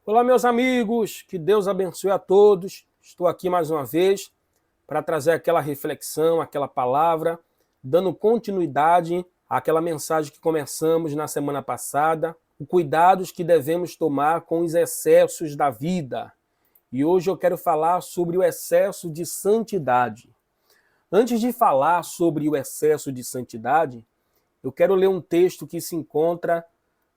Olá, meus amigos, que Deus abençoe a todos. Estou aqui mais uma vez para trazer aquela reflexão, aquela palavra, dando continuidade àquela mensagem que começamos na semana passada, os cuidados que devemos tomar com os excessos da vida. E hoje eu quero falar sobre o excesso de santidade. Antes de falar sobre o excesso de santidade, eu quero ler um texto que se encontra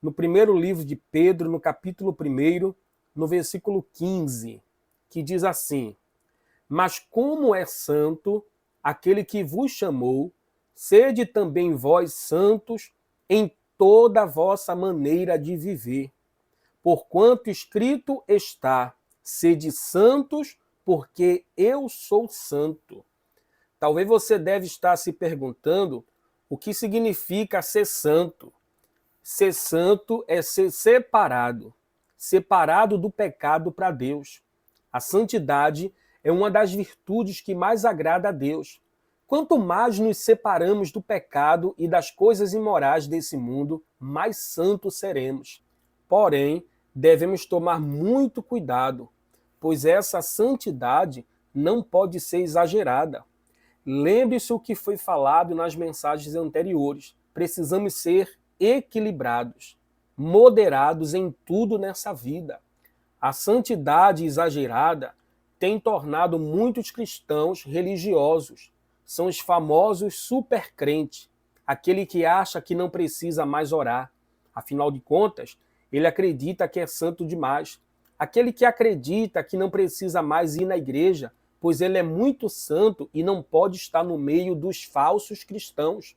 no primeiro livro de Pedro, no capítulo 1, no versículo 15, que diz assim: Mas como é santo aquele que vos chamou, sede também vós santos em toda a vossa maneira de viver. Porquanto escrito está: sede santos, porque eu sou santo. Talvez você deve estar se perguntando o que significa ser santo. Ser santo é ser separado do pecado para Deus. A santidade é uma das virtudes que mais agrada a Deus. Quanto mais nos separamos do pecado e das coisas imorais desse mundo, mais santos seremos. Porém, devemos tomar muito cuidado, pois essa santidade não pode ser exagerada. Lembre-se o que foi falado nas mensagens anteriores. Precisamos ser equilibrados, moderados em tudo nessa vida. A santidade exagerada tem tornado muitos cristãos religiosos. São os famosos supercrentes, aquele que acha que não precisa mais orar. Afinal de contas, ele acredita que é santo demais. Aquele que acredita que não precisa mais ir na igreja, pois ele é muito santo e não pode estar no meio dos falsos cristãos.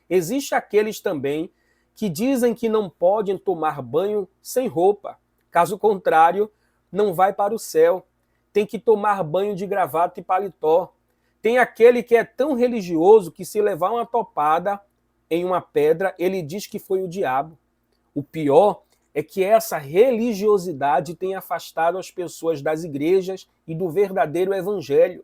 Existem aqueles também que dizem que não podem tomar banho sem roupa. Caso contrário, não vai para o céu. Tem que tomar banho de gravata e paletó. Tem aquele que é tão religioso que se levar uma topada em uma pedra, ele diz que foi o diabo. O pior é que essa religiosidade tem afastado as pessoas das igrejas e do verdadeiro evangelho.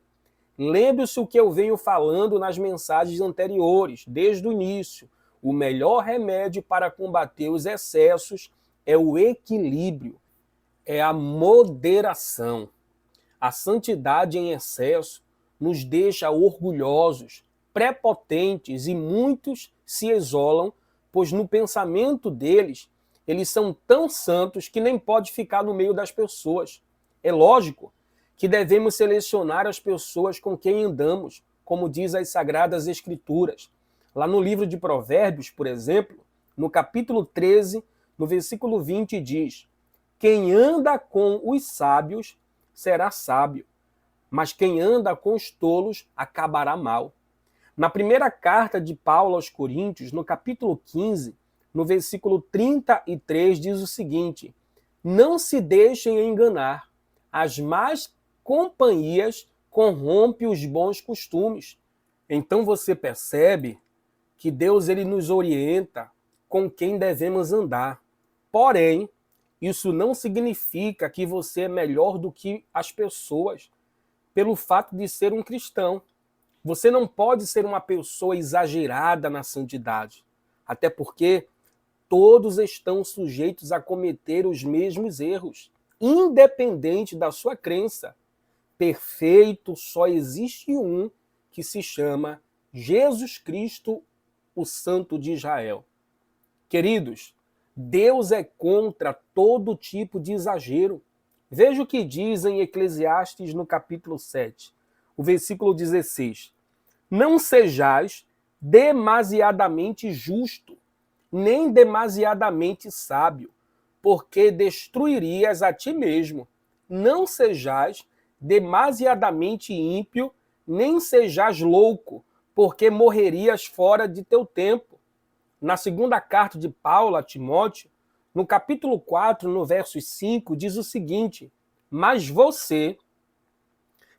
Lembre-se o que eu venho falando nas mensagens anteriores, desde o início. O melhor remédio para combater os excessos é o equilíbrio, é a moderação. A santidade em excesso nos deixa orgulhosos, prepotentes e muitos se isolam, pois no pensamento deles, eles são tão santos que nem pode ficar no meio das pessoas. É lógico que devemos selecionar as pessoas com quem andamos, como diz as Sagradas Escrituras. Lá no livro de Provérbios, por exemplo, no capítulo 13, no versículo 20, diz: Quem anda com os sábios será sábio, mas quem anda com os tolos acabará mal. Na primeira carta de Paulo aos Coríntios, no capítulo 15, no versículo 33, diz o seguinte: Não se deixem enganar, as más companhias corrompem os bons costumes. Então você percebe que Deus ele nos orienta com quem devemos andar. Porém, isso não significa que você é melhor do que as pessoas pelo fato de ser um cristão. Você não pode ser uma pessoa exagerada na santidade, até porque todos estão sujeitos a cometer os mesmos erros, independente da sua crença. Perfeito só existe um, que se chama Jesus Cristo, o Santo de Israel. Queridos, Deus é contra todo tipo de exagero. Veja o que diz em Eclesiastes no capítulo 7, o versículo 16. Não sejais demasiadamente justo, nem demasiadamente sábio, porque destruirias a ti mesmo. Não sejais demasiadamente ímpio, nem sejais louco, porque morrerias fora de teu tempo. Na segunda carta de Paulo a Timóteo, no capítulo 4, no verso 5, diz o seguinte: Mas você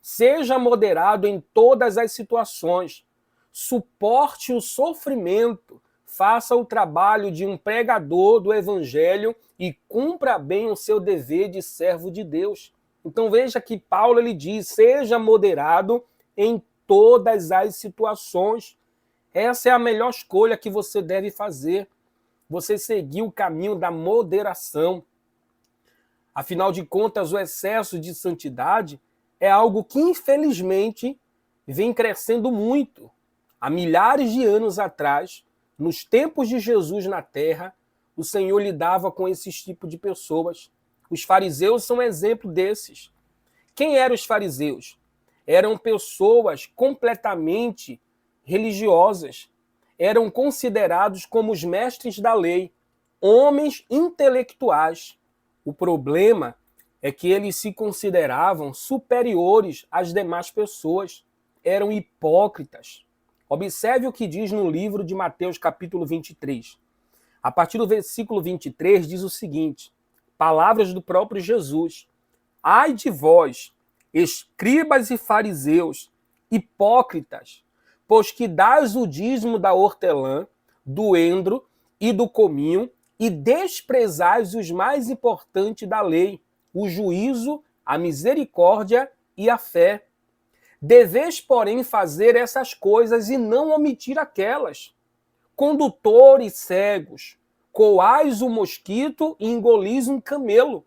seja moderado em todas as situações, suporte o sofrimento, faça o trabalho de um pregador do evangelho e cumpra bem o seu dever de servo de Deus. Então veja que Paulo ele diz: seja moderado em todas as situações. Essa é a melhor escolha que você deve fazer. Você seguir o caminho da moderação. Afinal de contas, o excesso de santidade é algo que, infelizmente, vem crescendo muito. Há milhares de anos atrás, nos tempos de Jesus na Terra, o Senhor lidava com esses tipos de pessoas. Os fariseus são um exemplo desses. Quem eram os fariseus? Eram pessoas completamente religiosas. Eram considerados como os mestres da lei, homens intelectuais. O problema é que eles se consideravam superiores às demais pessoas. Eram hipócritas. Observe o que diz no livro de Mateus, capítulo 23. A partir do versículo 23 diz o seguinte, palavras do próprio Jesus. Ai de vós, escribas e fariseus, hipócritas, pois que dás o dízimo da hortelã, do endro e do cominho, e desprezais os mais importantes da lei, o juízo, a misericórdia e a fé. Deveis, porém, fazer essas coisas e não omitir aquelas. Condutores cegos, coais o mosquito e engolis um camelo.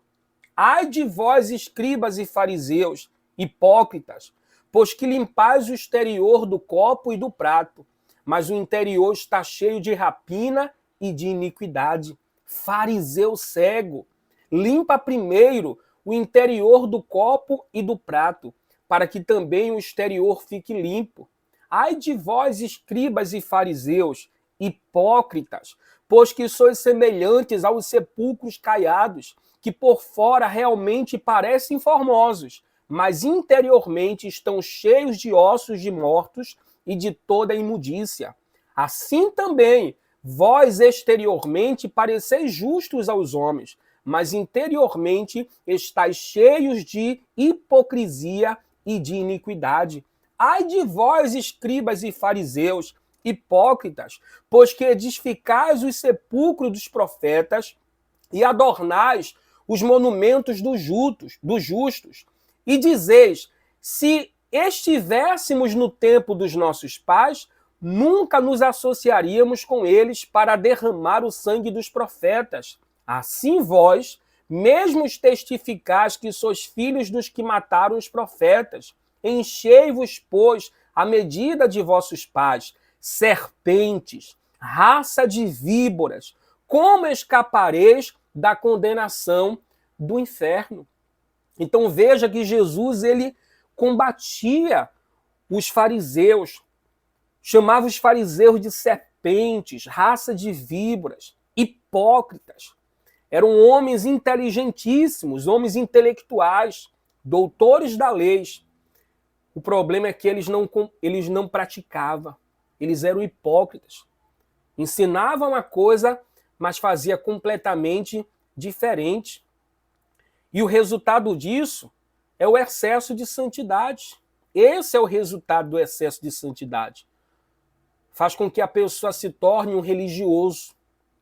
Ai de vós, escribas e fariseus, hipócritas, pois que limpais o exterior do copo e do prato, mas o interior está cheio de rapina e de iniquidade. Fariseu cego, limpa primeiro o interior do copo e do prato, para que também o exterior fique limpo. Ai de vós, escribas e fariseus, hipócritas, pois que sois semelhantes aos sepulcros caiados, que por fora realmente parecem formosos, mas interiormente estão cheios de ossos de mortos e de toda imundícia. Assim também, vós exteriormente pareceis justos aos homens, mas interiormente estáis cheios de hipocrisia e de iniquidade. Ai de vós, escribas e fariseus, hipócritas, pois que edificais os sepulcros dos profetas e adornais os monumentos dos justos, e dizeis, se estivéssemos no tempo dos nossos pais, nunca nos associaríamos com eles para derramar o sangue dos profetas. Assim vós, mesmos testificais que sois filhos dos que mataram os profetas. Enchei-vos, pois, a medida de vossos pais, serpentes, raça de víboras, como escapareis da condenação do inferno? Então veja que Jesus ele combatia os fariseus, chamava os fariseus de serpentes, raça de víboras, hipócritas. Eram homens inteligentíssimos, homens intelectuais, doutores da lei. O problema é que eles não praticavam, eles eram hipócritas. Ensinavam uma coisa, mas fazia completamente diferente. E o resultado disso é o excesso de santidade. Esse é o resultado do excesso de santidade. Faz com que a pessoa se torne um religioso,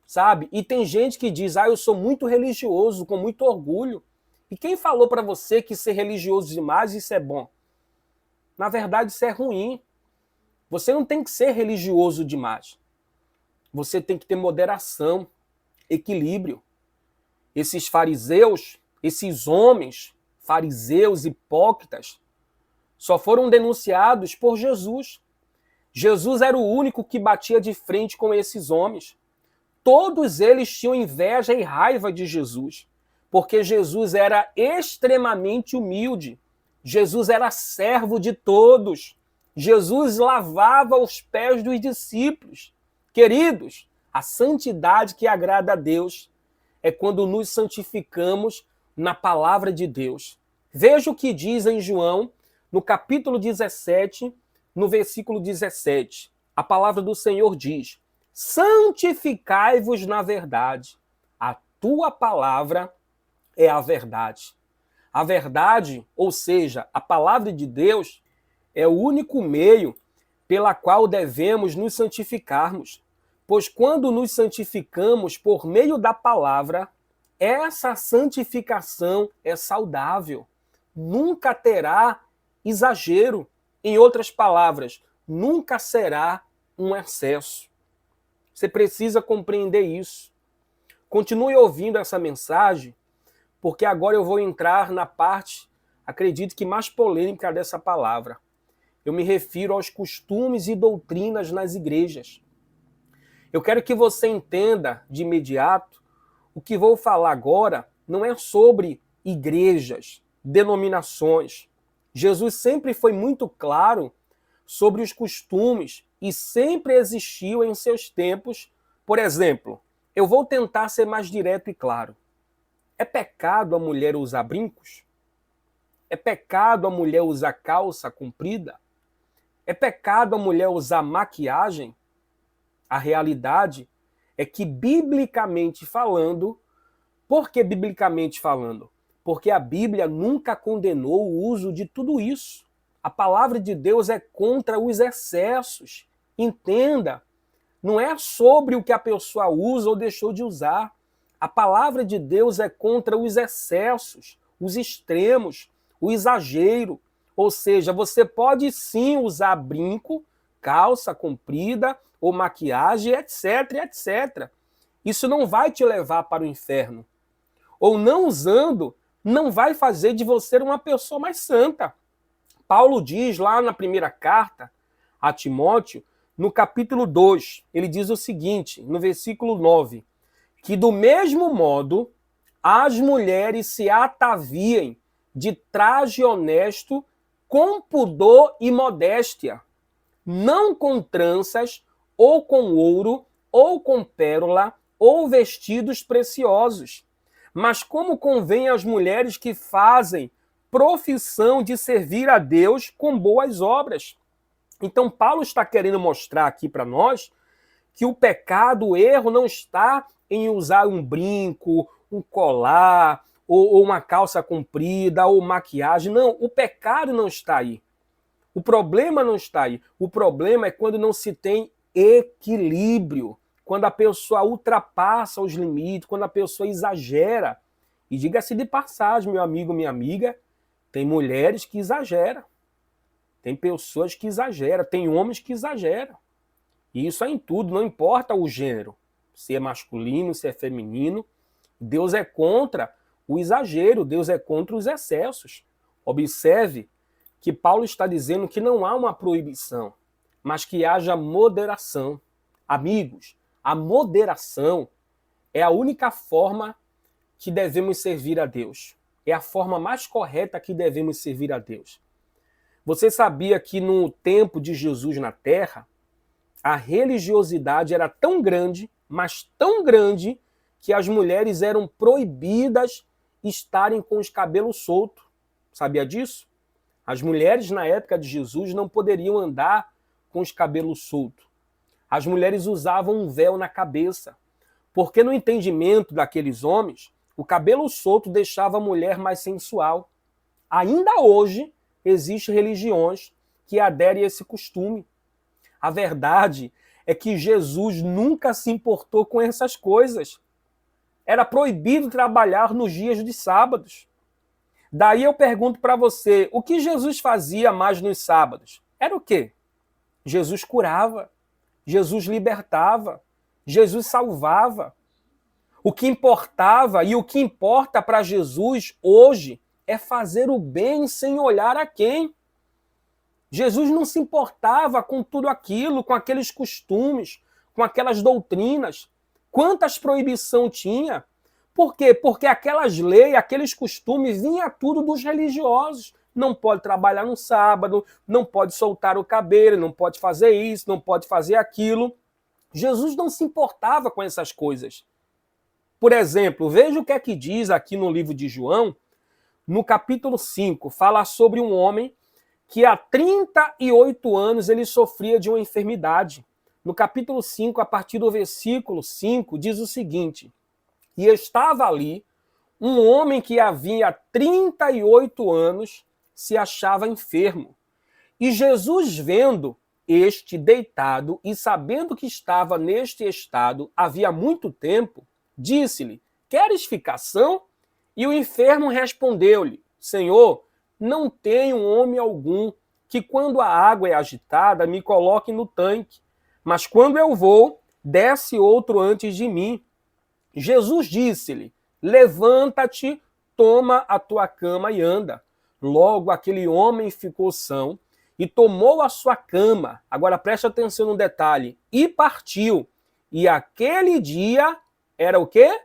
sabe? E tem gente que diz, eu sou muito religioso, com muito orgulho. E quem falou para você que ser religioso demais, isso é bom? Na verdade, isso é ruim. Você não tem que ser religioso demais. Você tem que ter moderação, equilíbrio. Esses fariseus, esses homens, fariseus hipócritas, só foram denunciados por Jesus. Jesus era o único que batia de frente com esses homens. Todos eles tinham inveja e raiva de Jesus, porque Jesus era extremamente humilde. Jesus era servo de todos. Jesus lavava os pés dos discípulos. Queridos, a santidade que agrada a Deus é quando nos santificamos na palavra de Deus. Veja o que diz em João, no capítulo 17, no versículo 17. A palavra do Senhor diz, santificai-vos na verdade. A tua palavra é a verdade. A verdade, ou seja, a palavra de Deus, é o único meio pela qual devemos nos santificarmos. Pois quando nos santificamos por meio da palavra, essa santificação é saudável. Nunca terá exagero. Em outras palavras, nunca será um excesso. Você precisa compreender isso. Continue ouvindo essa mensagem, porque agora eu vou entrar na parte, acredito que mais polêmica dessa palavra. Eu me refiro aos costumes e doutrinas nas igrejas. Eu quero que você entenda de imediato, o que vou falar agora não é sobre igrejas, denominações. Jesus sempre foi muito claro sobre os costumes e sempre existiu em seus tempos. Por exemplo, eu vou tentar ser mais direto e claro. É pecado a mulher usar brincos? É pecado a mulher usar calça comprida? É pecado a mulher usar maquiagem? A realidade é que, biblicamente falando, por que biblicamente falando? Porque a Bíblia nunca condenou o uso de tudo isso. A palavra de Deus é contra os excessos. Entenda, não é sobre o que a pessoa usa ou deixou de usar. A palavra de Deus é contra os excessos, os extremos, o exagero. Ou seja, você pode sim usar brinco, calça comprida ou maquiagem, etc, etc. Isso não vai te levar para o inferno. Ou não usando, não vai fazer de você uma pessoa mais santa. Paulo diz lá na primeira carta a Timóteo, no capítulo 2, ele diz o seguinte, no versículo 9, que do mesmo modo as mulheres se ataviem de traje honesto, com pudor e modéstia, não com tranças, ou com ouro, ou com pérola, ou vestidos preciosos, mas como convém às mulheres que fazem profissão de servir a Deus com boas obras. Então Paulo está querendo mostrar aqui para nós que o pecado, o erro não está em usar um brinco, um colar, ou uma calça comprida, ou maquiagem. Não, o pecado não está aí. O problema não está aí. O problema é quando não se tem equilíbrio, quando a pessoa ultrapassa os limites, quando a pessoa exagera. E diga-se de passagem, meu amigo, minha amiga, tem mulheres que exageram, tem pessoas que exageram, tem homens que exageram. E isso é em tudo, não importa o gênero, se é masculino, se é feminino. Deus é contra o exagero, Deus é contra os excessos. Observe que Paulo está dizendo que não há uma proibição, mas que haja moderação. Amigos, a moderação é a única forma que devemos servir a Deus. É a forma mais correta que devemos servir a Deus. Você sabia que no tempo de Jesus na Terra, a religiosidade era tão grande, mas tão grande, que as mulheres eram proibidas estarem com os cabelos soltos. Sabia disso? As mulheres na época de Jesus não poderiam andar com os cabelos soltos. As mulheres usavam um véu na cabeça, porque no entendimento daqueles homens, o cabelo solto deixava a mulher mais sensual. Ainda hoje, existem religiões que aderem a esse costume. A verdade é que Jesus nunca se importou com essas coisas. Era proibido trabalhar nos dias de sábados. Daí eu pergunto para você, o que Jesus fazia mais nos sábados? Era o quê? Jesus curava, Jesus libertava, Jesus salvava. O que importava e o que importa para Jesus hoje é fazer o bem sem olhar a quem. Jesus não se importava com tudo aquilo, com aqueles costumes, com aquelas doutrinas. Quantas proibições tinha? Por quê? Porque aquelas leis, aqueles costumes, vinha tudo dos religiosos. Não pode trabalhar no sábado, não pode soltar o cabelo, não pode fazer isso, não pode fazer aquilo. Jesus não se importava com essas coisas. Por exemplo, veja o que é que diz aqui no livro de João, no capítulo 5, fala sobre um homem que há 38 anos ele sofria de uma enfermidade. No capítulo 5, a partir do versículo 5, diz o seguinte: e estava ali um homem que havia 38 anos se achava enfermo. E Jesus, vendo este deitado e sabendo que estava neste estado havia muito tempo, disse-lhe: queres ficar são? E o enfermo respondeu-lhe: Senhor, não tenho homem algum que, quando a água é agitada, me coloque no tanque, mas quando eu vou, desce outro antes de mim. Jesus disse-lhe: levanta-te, toma a tua cama e anda. Logo aquele homem ficou são e tomou a sua cama. Agora preste atenção no detalhe. E partiu. E aquele dia era o quê?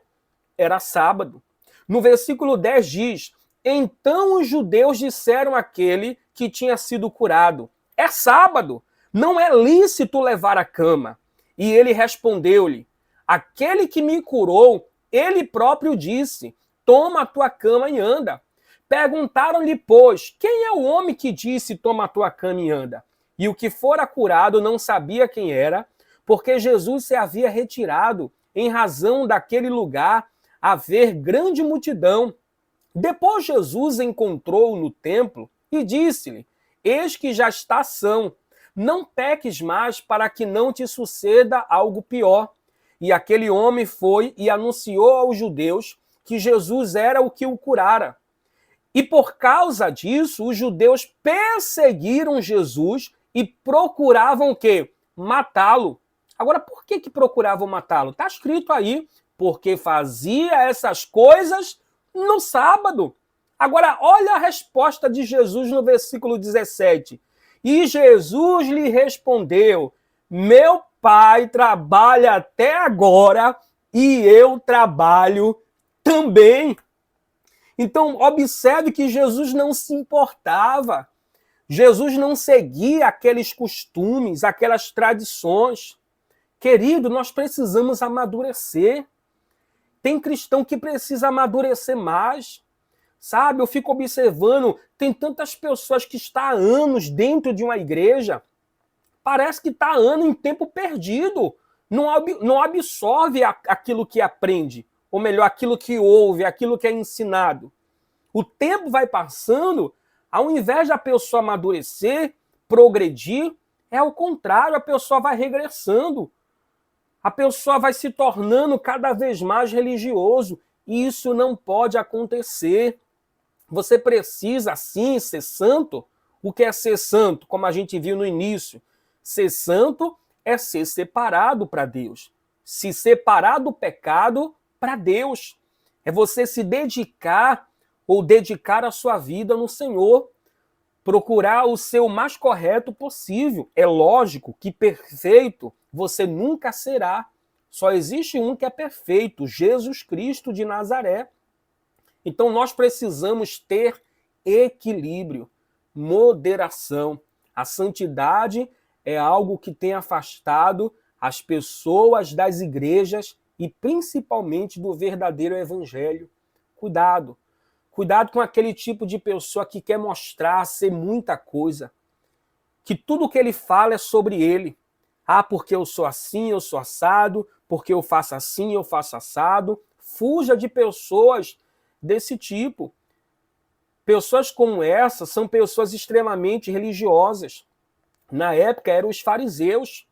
Era sábado. No versículo 10 diz: então os judeus disseram àquele que tinha sido curado: é sábado, não é lícito levar a cama. E ele respondeu-lhe: aquele que me curou, ele próprio disse: toma a tua cama e anda. Perguntaram-lhe, pois, quem é o homem que disse: toma a tua cama e anda? E o que fora curado não sabia quem era, porque Jesus se havia retirado em razão daquele lugar haver grande multidão. Depois Jesus encontrou-o no templo e disse-lhe: eis que já está são, não peques mais para que não te suceda algo pior. E aquele homem foi e anunciou aos judeus que Jesus era o que o curara. E por causa disso, os judeus perseguiram Jesus e procuravam o quê? Matá-lo. Agora, por que procuravam matá-lo? Está escrito aí, porque fazia essas coisas no sábado. Agora, olha a resposta de Jesus no versículo 17. E Jesus lhe respondeu: meu Pai trabalha até agora e eu trabalho também. Então, observe que Jesus não se importava. Jesus não seguia aqueles costumes, aquelas tradições. Querido, nós precisamos amadurecer. Tem cristão que precisa amadurecer mais. Sabe, eu fico observando, tem tantas pessoas que estão há anos dentro de uma igreja, parece que está há anos em tempo perdido. Não absorve aquilo que aprende, ou melhor, aquilo que ouve, aquilo que é ensinado. O tempo vai passando, ao invés da pessoa amadurecer, progredir, é o contrário, a pessoa vai regressando. A pessoa vai se tornando cada vez mais religioso. E isso não pode acontecer. Você precisa, sim, ser santo. O que é ser santo? Como a gente viu no início. Ser santo é ser separado para Deus. Se separar do pecado para Deus. É você se dedicar ou dedicar a sua vida no Senhor. Procurar o ser o mais correto possível. É lógico que perfeito você nunca será. Só existe um que é perfeito, Jesus Cristo de Nazaré. Então nós precisamos ter equilíbrio, moderação. A santidade é algo que tem afastado as pessoas das igrejas e principalmente do verdadeiro evangelho. Cuidado. Cuidado com aquele tipo de pessoa que quer mostrar ser muita coisa. Que tudo que ele fala é sobre ele. Ah, porque eu sou assim, eu sou assado, porque eu faço assim, eu faço assado. Fuja de pessoas desse tipo. Pessoas como essa são pessoas extremamente religiosas. Na época eram os fariseus.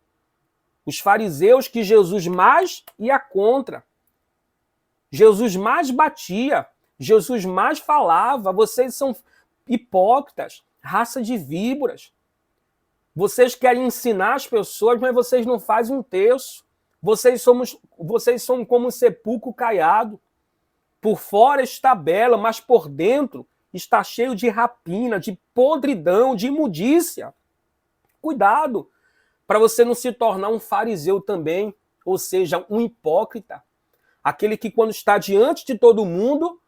Os fariseus que Jesus mais ia contra. Jesus mais batia. Jesus mais falava: vocês são hipócritas, raça de víboras. Vocês querem ensinar as pessoas, mas vocês não fazem um terço. Vocês são como um sepulcro caiado. Por fora está bela, mas por dentro está cheio de rapina, de podridão, de imundícia. Cuidado, para você não se tornar um fariseu também, ou seja, um hipócrita. Aquele que quando está diante de todo mundo,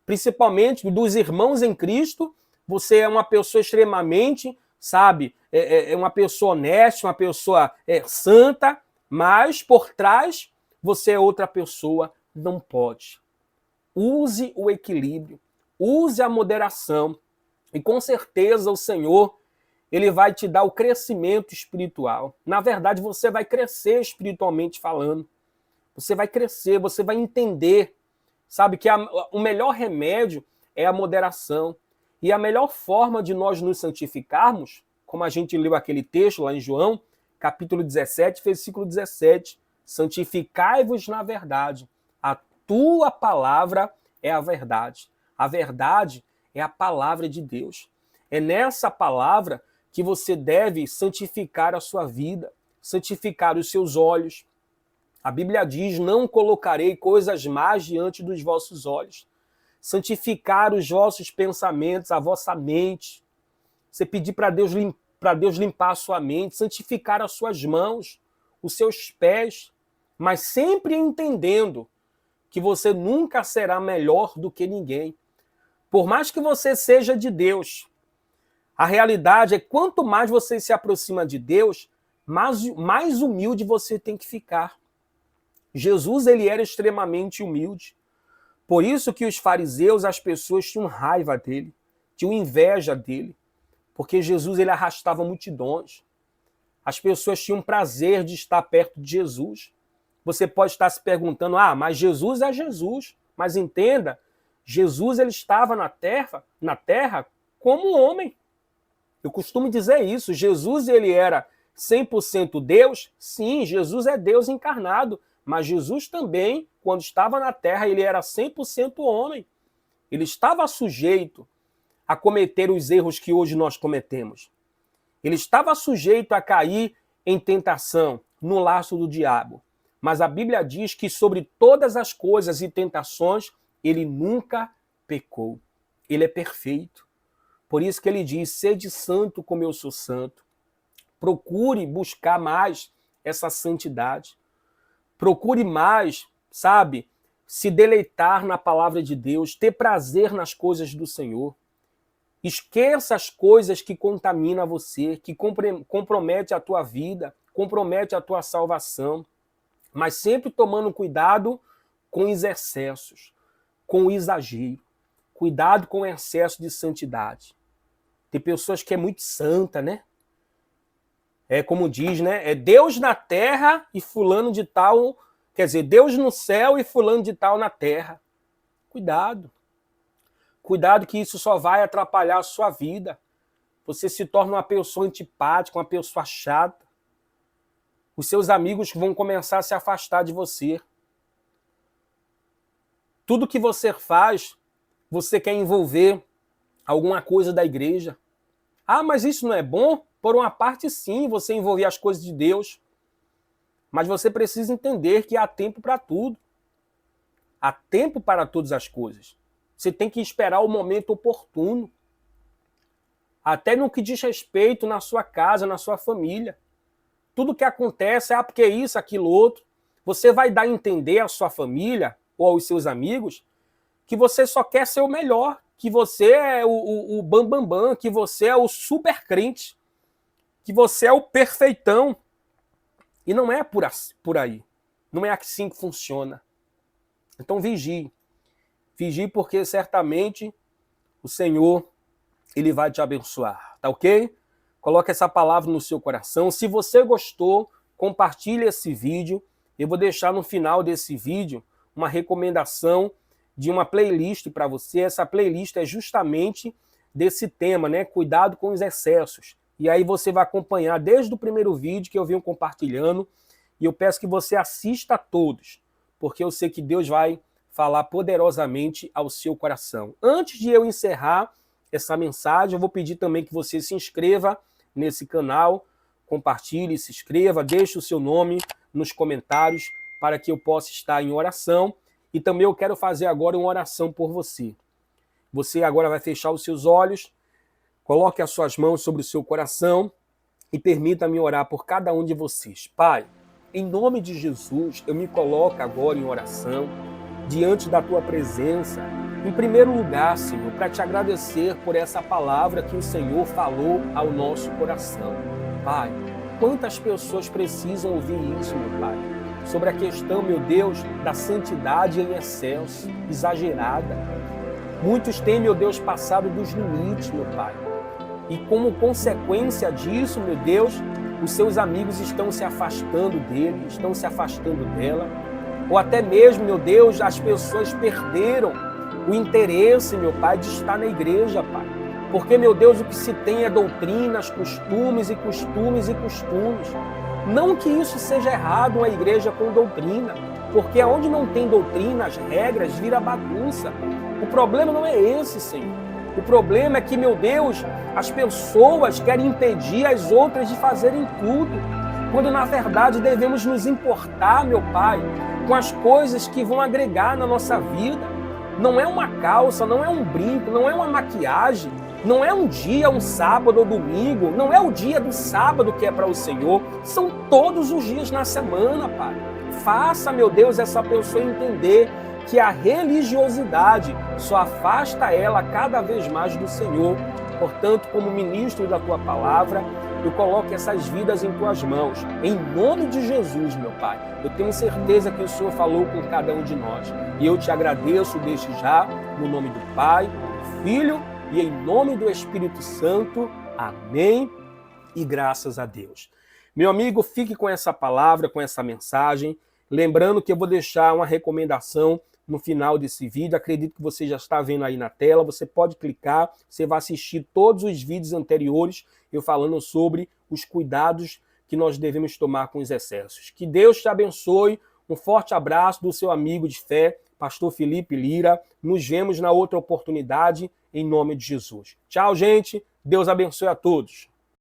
principalmente dos irmãos em Cristo, você é uma pessoa extremamente, sabe, é uma pessoa honesta, uma pessoa santa, mas por trás você é outra pessoa. Não pode. Use o equilíbrio, use a moderação e com certeza o Senhor, ele vai te dar o crescimento espiritual. Na verdade, você vai crescer espiritualmente falando. Você vai crescer, você vai entender, sabe, que o melhor remédio é a moderação. E a melhor forma de nós nos santificarmos, como a gente leu aquele texto lá em João, capítulo 17, versículo 17, santificai-vos na verdade. A tua palavra é a verdade. A verdade é a palavra de Deus. É nessa palavra que você deve santificar a sua vida, santificar os seus olhos. A Bíblia diz: não colocarei coisas más diante dos vossos olhos. santificar os vossos pensamentos, a vossa mente. Você pedir para Deus limpar a sua mente, santificar as suas mãos, os seus pés, mas sempre entendendo que você nunca será melhor do que ninguém. Por mais que você seja de Deus, a realidade é que quanto mais você se aproxima de Deus, mais humilde você tem que ficar. Jesus, ele era extremamente humilde. Por isso que os fariseus, as pessoas tinham raiva dele, tinham inveja dele, porque Jesus, ele arrastava multidões. As pessoas tinham prazer de estar perto de Jesus. Você pode estar se perguntando, mas Jesus é Jesus. Mas entenda, Jesus, ele estava na terra como homem. Eu costumo dizer isso, Jesus, ele era 100% Deus. Sim, Jesus é Deus encarnado, mas Jesus também, quando estava na terra, ele era 100% homem. Ele estava sujeito a cometer os erros que hoje nós cometemos. Ele estava sujeito a cair em tentação, no laço do diabo. Mas a Bíblia diz que sobre todas as coisas e tentações, ele nunca pecou. Ele é perfeito. Por isso que ele diz, sede santo como eu sou santo. Procure buscar mais essa santidade. Procure mais, sabe, se deleitar na palavra de Deus, ter prazer nas coisas do Senhor. Esqueça as coisas que contaminam você, que comprometem a tua vida, comprometem a tua salvação. Mas sempre tomando cuidado com os excessos, com o exagero. Cuidado com o excesso de santidade. Tem pessoas que é muito santa, né? É como diz, né? É Deus na terra e fulano de tal... Quer dizer, Deus no céu e fulano de tal na terra. Cuidado. Cuidado que isso só vai atrapalhar a sua vida. Você se torna uma pessoa antipática, uma pessoa chata. Os seus amigos vão começar a se afastar de você. Tudo que você faz, você quer envolver alguma coisa da igreja. Mas isso não é bom? Por uma parte, sim, você envolver as coisas de Deus. Mas você precisa entender que há tempo para tudo. Há tempo para todas as coisas. Você tem que esperar o momento oportuno. Até no que diz respeito na sua casa, na sua família. Tudo que acontece, porque isso, aquilo, outro. Você vai dar a entender à sua família ou aos seus amigos que você só quer ser o melhor, que você é o bambambam, que você é o super crente, que você é o perfeitão. E não é por aí. Não é assim que funciona. Então vigie. Vigie porque certamente o Senhor, ele vai te abençoar. Tá ok? Coloque essa palavra no seu coração. Se você gostou, compartilhe esse vídeo. Eu vou deixar no final desse vídeo uma recomendação de uma playlist para você. Essa playlist é justamente desse tema, né? Cuidado com os excessos. E aí você vai acompanhar desde o primeiro vídeo que eu venho compartilhando. E eu peço que você assista a todos, porque eu sei que Deus vai falar poderosamente ao seu coração. Antes de eu encerrar essa mensagem, eu vou pedir também que você se inscreva nesse canal, compartilhe, se inscreva, deixe o seu nome nos comentários para que eu possa estar em oração. E também eu quero fazer agora uma oração por você. Você agora vai fechar os seus olhos, coloque as suas mãos sobre o seu coração e permita-me orar por cada um de vocês. Pai, em nome de Jesus, eu me coloco agora em oração, diante da tua presença, em primeiro lugar, Senhor, para te agradecer por essa palavra que o Senhor falou ao nosso coração. Pai, quantas pessoas precisam ouvir isso, meu Pai? Sobre a questão, meu Deus, da santidade em excesso, exagerada. Muitos têm, meu Deus, passado dos limites, meu Pai. E como consequência disso, meu Deus, os seus amigos estão se afastando dele, estão se afastando dela. Ou até mesmo, meu Deus, as pessoas perderam o interesse, meu Pai, de estar na igreja, Pai. Porque, meu Deus, o que se tem é doutrinas, costumes e costumes e costumes. Não que isso seja errado, uma igreja com doutrina, porque onde não tem doutrina, as regras, vira bagunça. O problema não é esse, Senhor. O problema é que, meu Deus, as pessoas querem impedir as outras de fazerem tudo, quando na verdade devemos nos importar, meu Pai, com as coisas que vão agregar na nossa vida. não é uma calça, não é um brinco, não é uma maquiagem, não é um dia, um sábado ou domingo, não é o dia do sábado que é para o Senhor, são todos os dias na semana, Pai. Faça, meu Deus, essa pessoa entender que a religiosidade só afasta ela cada vez mais do Senhor. Portanto, como ministro da Tua palavra, eu coloco essas vidas em Tuas mãos. Em nome de Jesus, meu Pai. Eu tenho certeza que o Senhor falou com cada um de nós. E eu te agradeço desde já, no nome do Pai, do Filho e em nome do Espírito Santo. Amém. E graças a Deus. Meu amigo, fique com essa palavra, com essa mensagem. Lembrando que eu vou deixar uma recomendação no final desse vídeo. Acredito que você já está vendo aí na tela. Você pode clicar, você vai assistir todos os vídeos anteriores eu falando sobre os cuidados que nós devemos tomar com os excessos. Que Deus te abençoe. Um forte abraço do seu amigo de fé, Pastor Felipe Lira. Nos vemos na outra oportunidade, em nome de Jesus. Tchau, gente. Deus abençoe a todos.